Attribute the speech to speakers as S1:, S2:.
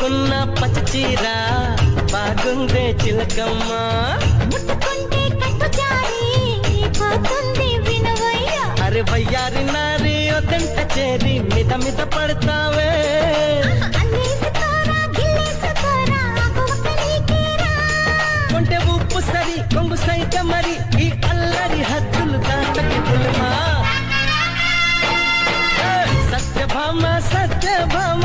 S1: కట్టుకున్న పచ్చ చీర బాగుందే చిలకమ్మ.
S2: ముట్టుకుంటే కట్టు జారి పోతుంది వినవయ్య.
S1: అరే వయ్యారి నారి ఒదంట చేరి మీద మీద పడతావే.
S2: అల్లేసుకోరా గిల్లేసుకోరా ఆకువక్క నీకేరా.
S1: కొంటే ఉప్పు సరి కొంగు సైత మరి ఈ అల్లరి హద్దులు దాటకి పులమా. సత్యభామ సత్యభామ